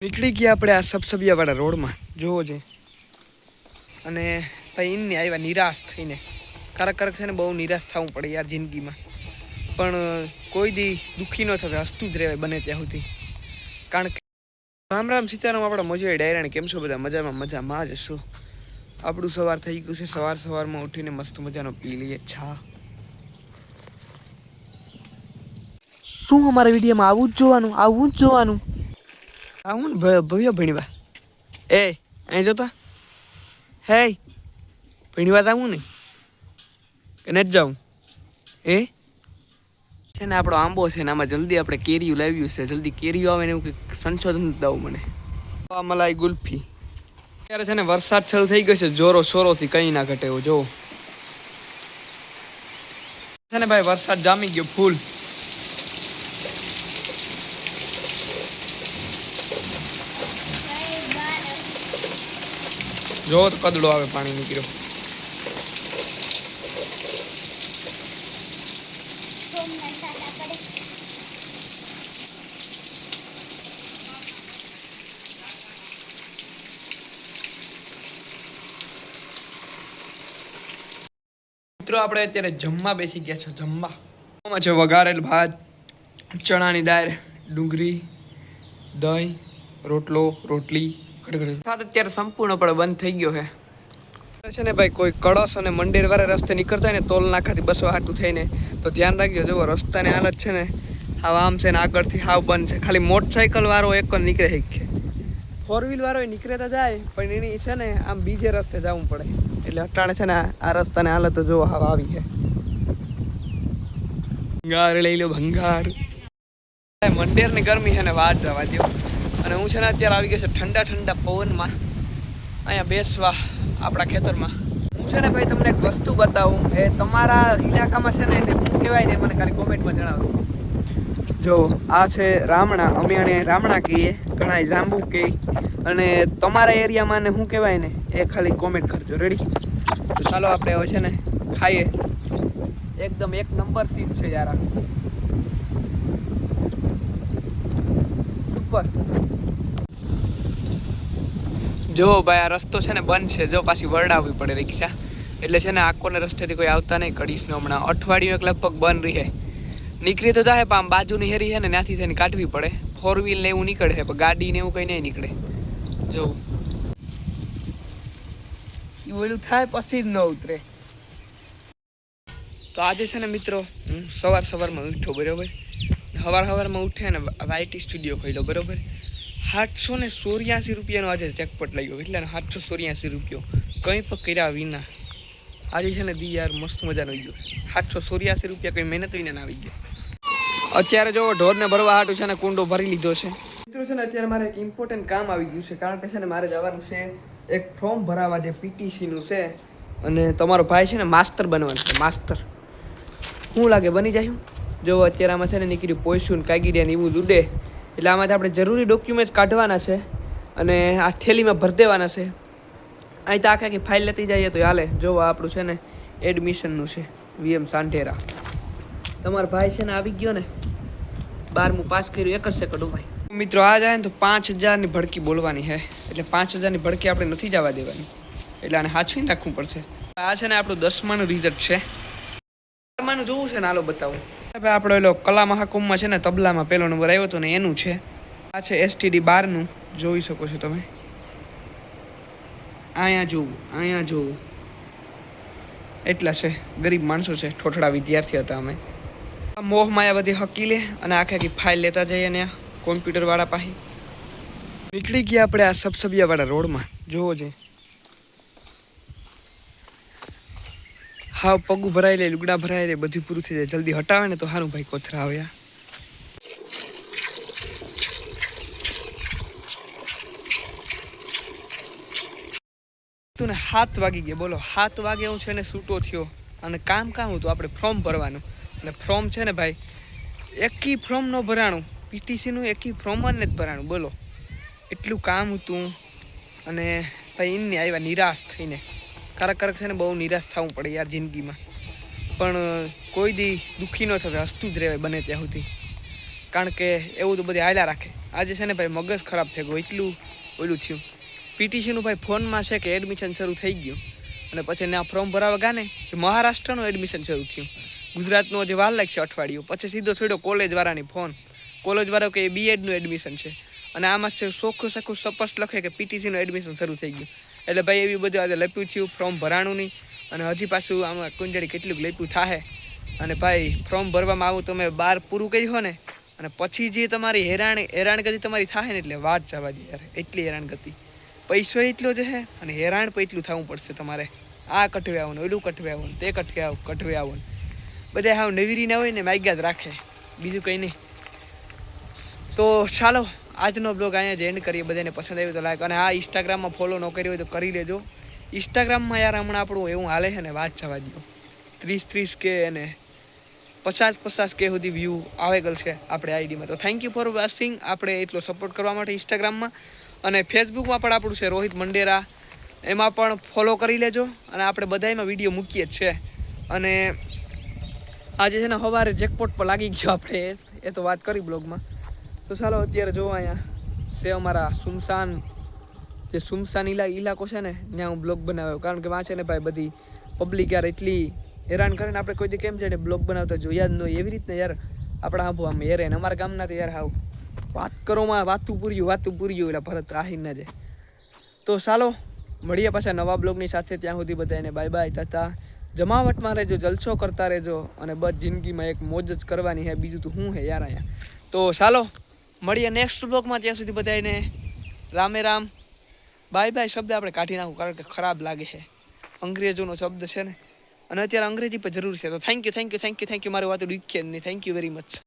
નીકળી ગયા આપણે આ સબસબિયાવાળા રોડમાં જોવો છે અને ભાઈ ઇનને આવ્યા નિરાશ થઈને ક્યારેક છે ને બહુ નિરાશ થવું પડે યાર જિંદગીમાં પણ કોઈ દી દુઃખી ન થતા હસતું જ રહેવાય બને ત્યાં સુધી કારણ કે રામ રામ સીતારામ આપણા મજા ડાયરાને કેમ છો બધા મજામાં જ હશો આપણું સવાર થઈ ગયું છે સવારમાં ઉઠીને મસ્ત મજાનો પી લઈએ ચા શું અમારા વિડીયોમાં આવું જ જોવાનું આવું ને ભવ્ય ભણીવા એ અહીં જોતા હે ભણીવા આવું નહીં કે નથી જાઉં એ છે ને આપણો આંબો છે ને આમાં જલ્દી આપણે કેરીયું લાવ્યું છે જલ્દી કેરીયું આવે ને એવું કંઈક સંશોધન દઉં મને મલાઈ ગુલ્ફી અત્યારે છે ને વરસાદ શરૂ થઈ ગયો છે જોરો શોરોથી કંઈ ના ઘટે એવું જોવો છે ને ભાઈ વરસાદ જામી ગયો ફૂલ જો તો કદડો આવે પાણી નીકળ્યો મિત્રો આપણે અત્યારે જમવા બેસી ગયા છે જમવામાં છે વઘારેલ ભાત ચણાની દાળ ડુંગળી દહીં રોટલો રોટલી અત્યારે સંપૂર્ણપણે બંધ થઈ ગયો છે ને ભાઈ કોઈ કળશ અને મંદિર વાળા રસ્તે નીકળતા ને ટોલ નાકાથી બસવા હાટું થઈને તો ધ્યાન રાખજો જુઓ રસ્તાની હાલત છે ને હાવ આમ છે ને આગળથી હાવ બંધ છે ખાલી મોટરસાઇકલ વાળો એક જ નીકળે છે ફોર વ્હીલ વાળો નીકળે તો જાય પણ એની છે ને આમ બીજે રસ્તે જવું પડે એટલે અટાણે છે ને આ રસ્તાની હાલત જો હાવ આવી છે ભંગાર લઈ લો ભંગાર મંદિરની ગરમી છે ને વાત જવા દો અને હું છે ને અત્યારે આવી ગયો છે ઠંડા ઠંડા પવનમાં અહીંયા બેસવા આપણા ખેતરમાં હું છે ને ભાઈ તમને એક વસ્તુ બતાવું એ તમારા ઇલાકામાં છે ને એને શું કહેવાય ને મને ખાલી કોમેન્ટમાં જણાવો જો આ છે રામણા અમે એને રામણા કહીએ ઘણા જાંબુ કહે અને તમારા એરિયામાં ને શું કહેવાય ને એ ખાલી કોમેન્ટ કરજો રેડી તો ચાલો આપણે હવે છે ને ખાઈએ એકદમ એક નંબર સીન છે યાર સુપર જો ભાઈ આ રસ્તો છે ને બંધ છે જો પાછી વરડાવવી પડે રિક્ષા એટલે છે ને આખોને રસ્તેથી કોઈ આવતા નહીં કડીશનો હમણાં અઠવાડિયું એક લગભગ બંધ રહે નીકળી તો જાય પણ આમ બાજુની હેરી છે ને ત્યાંથી થઈને કાઢવી પડે ફોર વ્હીલ ને એવું નીકળે છે પણ ગાડી ને એવું કંઈ નહીં નીકળે જો એવું બધું થાય પછી જ ન ઉતરે તો આજે છે ને મિત્રો હું સવારમાં ઉઠ્યો બરાબર સવારમાં ઉઠે ને વાયટી સ્ટુડિયો ખોલ્યો બરાબર 784 રૂપિયાનો આજે ચેકપોટ લાગ્યો એટલે 784 રૂપિયો કંઈ પણ કર્યા વિના આજે છે ને દી યાર મસ્ત મજાનો ગયો 784 રૂપિયા કંઈ મહેનત વિના આવી ગયો અત્યારે જો ઢોરને ભરવા હાટું છે ને કુંડો ભરી લીધો છે મિત્રો છે ને અત્યારે મારે એક ઇમ્પોર્ટન્ટ કામ આવી ગયું છે કારણ કે છે ને મારે જવાનું છે એક ફોર્મ ભરાવા જે પીટીસીનું છે અને તમારો ભાઈ છે ને માસ્ટર બનવાનું છે માસ્ટર શું લાગે બની જાય જો અત્યારે આમાં છે ને નીકળ્યું પોઈશું કાગીરિયા ને એવું જ ઉડે એટલે આમાંથી આપણે જરૂરી ડોક્યુમેન્ટ્સ કાઢવાના છે અને આ થેલીમાં ભરી દેવાના છે અહીં તો આખી ફાઇલ લેતી જઈએ તો હાલે જો આપણું છે ને એડમિશનનું છે વીએમ સાંઢેરા તમારો ભાઈ છે ને આવી ગયો ને 12મું પાસ કર્યું એક જ સેકન્ડ ભાઈ મિત્રો આ જાય ને તો 5000ની ભડકી બોલવાની છે એટલે 5000ની ભડકી આપણે નથી જવા દેવાની એટલે આને સાચવીને રાખવું પડશે આ છે ને આપણું 10માનું રિઝલ્ટ છે 12માનું જોવું છે ને હાલો બતાવું હવે આપણો એલો કલા મહાકુંભમાં છે ને તબલામાં પહેલો નંબર આવ્યો હતો ને એનું છે આ છે STD 12નું જોઈ શકો છો તમે અહીંયા જોવું એટલા છે ગરીબ માણસો છે ઠોઠડા વિદ્યાર્થી હતા અમે મોહ માયા બધી હકી લે અને આખી ફાઇલ લેતા જઈએ ને કોમ્પ્યુટરવાળા પાસે નીકળી ગયા આપણે આ સબસબિયાવાળા રોડમાં જોવો છે હાવ પગું ભરાઈ લે લુગડા ભરાઈ લે બધું પૂરું થઈ જાય જલ્દી હટાવે ને તો સારું ભાઈ કોથરા આવે તું ને 7 વાગી ગયા બોલો 7 વાગે હું છે ને છૂટો થયો અને કામ હતું આપણે ફોર્મ ભરવાનું અને ફોર્મ છે ને ભાઈ એકી ફોર્મ ન ભરાણું પીટીસીનું એકી ફોર્મ જ નથી ભરાણું બોલો એટલું કામ હતું અને ભાઈ ઇનને આવ્યા નિરાશ થઈને ક્યારેક છે ને બહુ નિરાશ થવું પડે યાર જિંદગીમાં પણ કોઈ દી દુઃખી ન થતા હસતું જ રહેવાય બને ત્યાં સુધી કારણ કે એવું તો બધી હાલ્યા રાખે આજે છે ને ભાઈ મગજ ખરાબ થઈ ગયું, એટલું ઓલું થયું. પીટીસીનું ભાઈ ફોનમાં છે કે એડમિશન શરૂ થઈ ગયું અને પછી ને આ ફોર્મ ભરાવા ગયા ને મહારાષ્ટ્રનું એડમિશન શરૂ થયું. ગુજરાતનું હજી વાર લાગશે અઠવાડિયું, પછી સીધો થોડો કોલેજવાળાની ફોન. કોલેજવાળો કે બીએડનું એડમિશન છે અને આમાં ચોખ્ખું સ્પષ્ટ લખે કે પીટીસીનું એડમિશન શરૂ થઈ ગયું. એટલે ભાઈ એવી બધું આજે લપ્યું થયું, ફોર્મ ભરાણું નહીં અને હજી પાછું આમાં કુંજળી કેટલુંક લપ્યું થાય. અને ભાઈ ફોર્મ ભરવામાં આવું તમે 12 પૂરું કર્યું હો ને અને પછી જે તમારી હેરાનગતિ તમારી થાય ને એટલે વાત જવા દે યાર, એટલી હેરાનગતિ. પૈસો એટલો જ હે અને હેરાન પણ એટલું થવું પડશે તમારે. આ કટવે આવો ને ઓલું કટવે આવો ને તે કટવે આવો ને બધા હાવ નવીરી ના હોય ને માગ્યા જ રાખે, બીજું કંઈ નહીં. તો ચાલો આજનો બ્લોગ અહીંયા જ એન્ડ કરીએ. બધાને પસંદ આવ્યું તો લાઈક, અને હા ઇન્સ્ટાગ્રામમાં ફોલો ન કર્યું હોય તો કરી લેજો. ઇન્સ્ટાગ્રામમાં યાર હમણાં આપણું એવું હાલે છે ને વાત જવા દો, 30 કે અને 50 કે સુધી વ્યૂ આવેગલ છે આપણે આઈડીમાં. તો થેન્ક યુ ફોર વોચિંગ, આપણે એટલો સપોર્ટ કરવા માટે ઇન્સ્ટાગ્રામમાં. અને ફેસબુકમાં પણ આપણું છે રોહિત મંડેરા, એમાં પણ ફોલો કરી લેજો. અને આપણે બધામાં વિડીયો મૂકીએ જ છે. અને આજે છે ને સવારે જેકપોટ પર લાગી ગયો આપણે, એ તો વાત કરી બ્લોગમાં. તો ચાલો અત્યારે જોવા અહીંયા છે અમારા સુમસાન ઇલાકો છે ને, ત્યાં હું બ્લોગ બનાવ્યો. કારણ કે વાં છે ને ભાઈ બધી પબ્લિક યાર એટલી હેરાન કરીને આપણે કોઈ દી કેમ છે ને બ્લોગ બનાવતા જોયા જ ન હોય એવી રીતના યાર આપણા હાંભું આમ હેરે ને અમારા ગામના તો યાર હાવ વાત કરોમાં વાતું પૂર્યું એટલે ભરત આહીન ના જાય. તો ચાલો મળીએ પાછા નવા બ્લોગની સાથે. ત્યાં સુધી બધાને બાય બાય. તથા જમાવટમાં રહેજો, જલસો કરતા રહેજો અને બસ જિંદગીમાં એક મોજ જ કરવાની છે, બીજું તો શું હે યાર અહીંયા. તો ચાલો મળીએ નેક્સ્ટ બ્લોગમાં. ત્યાં સુધી બધાને રામે રામ, બાય બાય શબ્દ આપણે કાઢી નાખું કારણ કે ખરાબ લાગે છે, અંગ્રેજોનો શબ્દ છે ને અને અત્યારે અંગ્રેજી પર જરૂર છે. તો થેન્ક યુ મારી વાત દુખીએ નહીં. Thank you very much.